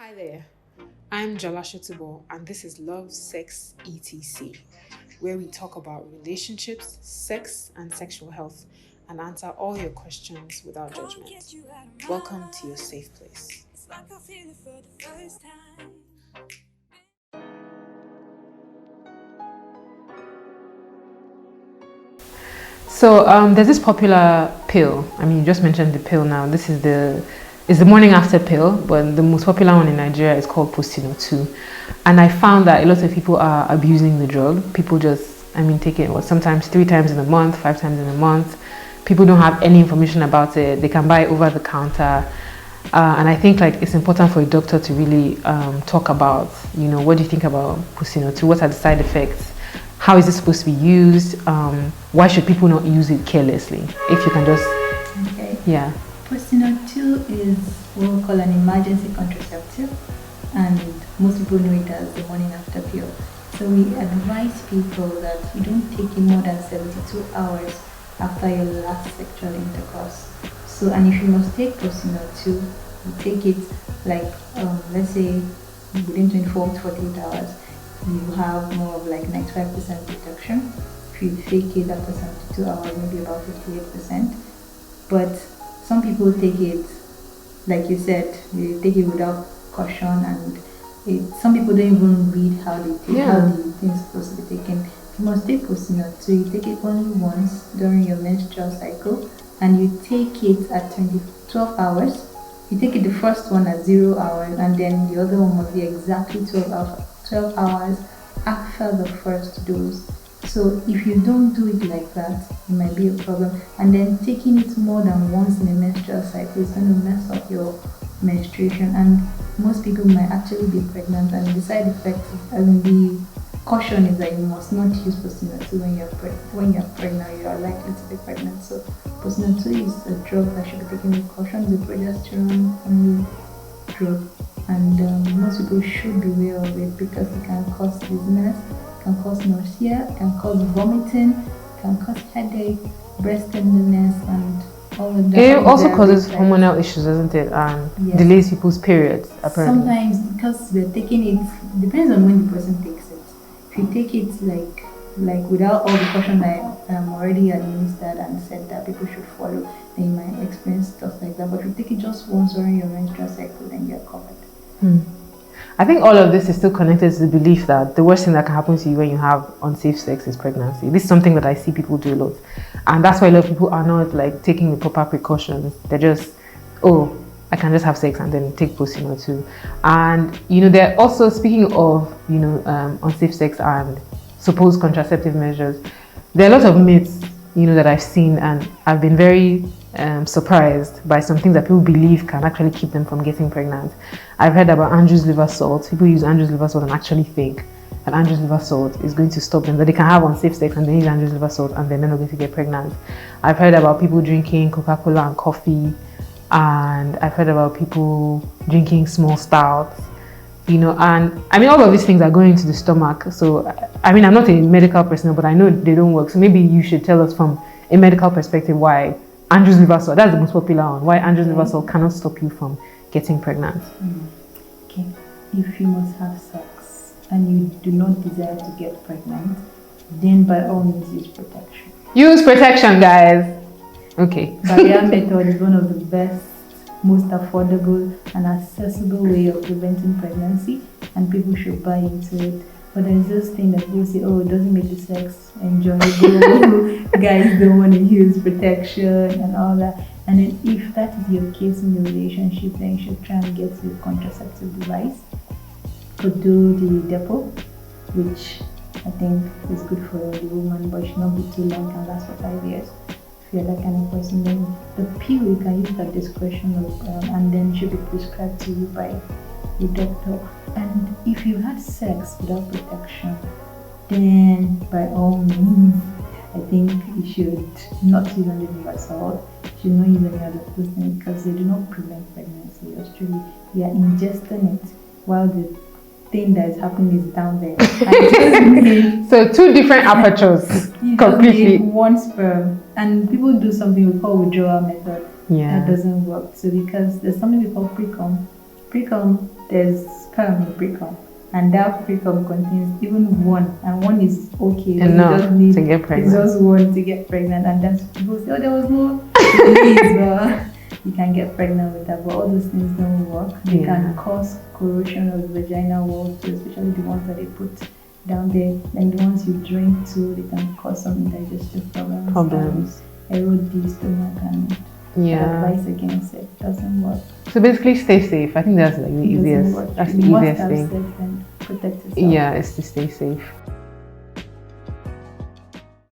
Hi there, I'm Jalasha Tubo, and this is Love, Sex, etc., where we talk about relationships, sex, and sexual health and answer all your questions without judgment. Welcome to your safe place. So there's this popular pill. I mean, you just mentioned the pill now. This is the morning after pill, but the most popular one in Nigeria is called Postinor 2. And I found that a lot of people are abusing the drug. People just, take it sometimes 3 times in a month, 5 times in a month. People don't have any information about it. They can buy it over the counter. And I think it's important for a doctor to really talk about, what do you think about Postinor 2? What are the side effects? How is it supposed to be used? Why should people not use it carelessly? If you can just... Okay. Yeah. Postinor 2 is what we call an emergency contraceptive, and most people know it as the morning after pill. So we advise people that you don't take it more than 72 hours after your last sexual intercourse. So, and if you must take Postinor 2, you take it let's say within 24 to 48 hours. You have more of 95% protection. If you take it after 72 hours, maybe about 58%. But some people take it, like you said, they take it without caution, and some people don't even read how they take how the thing is supposed to be taken. You must take Postinor 2. You take it only once during your menstrual cycle, and you take it at 12 hours. You take it the first one at 0 hours, and then the other one must be exactly 12 hours after the first dose. So if you don't do it like that, it might be a problem. And then taking it more than once in a menstrual cycle is going to mess up your menstruation, and most people might actually be pregnant. And the side effects, the caution is that you must not use Postinor 2 when you're pregnant. You are likely to be pregnant. So Postinor 2 is a drug that should be taken with caution. The progesterone only drug. And most people should be aware of it because it can cause dizziness, can cause nausea, can cause vomiting, can cause headache, breast tenderness, and all of that. It also causes hormonal issues, doesn't it? And delays people's periods, apparently. Sometimes, because we're taking it, depends on when the person takes it. If you take it without all the caution that I already administered and said that people should follow, then you might experience stuff like that. But if you take it just once during your menstrual cycle, then you're covered. I think all of this is still connected to the belief that the worst thing that can happen to you when you have unsafe sex is pregnancy. This is something that I see people do a lot, and that's why a lot of people are not taking the proper precautions. They're just, I can just have sex and then take Postinor 2. And they're also, speaking of unsafe sex and supposed contraceptive measures, there are a lot of myths that I've seen, and I've been very surprised by some things that people believe can actually keep them from getting pregnant. I've heard about Andrew's liver salt. People use Andrew's liver salt and actually think that Andrew's liver salt is going to stop them, that they can have unsafe sex and then use Andrew's liver salt and then they're not going to get pregnant. I've heard about people drinking Coca-Cola and coffee, and I've heard about people drinking small stouts, and all of these things are going into the stomach. So, I'm not a medical personnel, but I know they don't work. So maybe you should tell us from a medical perspective why Andrew's liver salt, that's the most popular one, why Andrew's liver salt cannot stop you from getting pregnant. Okay, if you must have sex and you do not desire to get pregnant, then by all means use protection. Use protection, guys. Okay. Barrier method is one of the best, most affordable and accessible way of preventing pregnancy, and people should buy into it. But there's this thing that people say, it doesn't make the sex enjoyable. Guys don't want to use protection and all that. And then if that is your case in the relationship, then you should try and get a contraceptive device. Could do the depot, which I think is good for the woman, but it should not be too long, can last for 5 years. If you're that kind of person, then the pill you can use at discretion and then should be prescribed to you by a doctor. And if you had sex without protection, then by all means, I think you should not use Andrew's liver salt. You should not use any other things because they do not prevent pregnancy. Actually, you are ingesting it while the thing that is happening is down there. So 2 different apertures. You completely. Just need one sperm, and people do something we call withdrawal method. Yeah. That doesn't work. So because there's something we call pre-com. Pre-com there's sperm in precum, and that precum contains even one, and one is okay. Enough You just need to get it's pregnant. just one to get pregnant, and that's people say, oh, there was no release, but you can get pregnant with that. But all those things don't work. They can cause corrosion of the vaginal wall too, especially the ones that they put down there. And the ones you drink too, they can cause some digestive problems. Erode the stomach, and advice against it doesn't work. So basically, stay safe. I think that's like the easiest. That's the easiest thing. Safe and protect yourself. Yeah, it's to stay safe.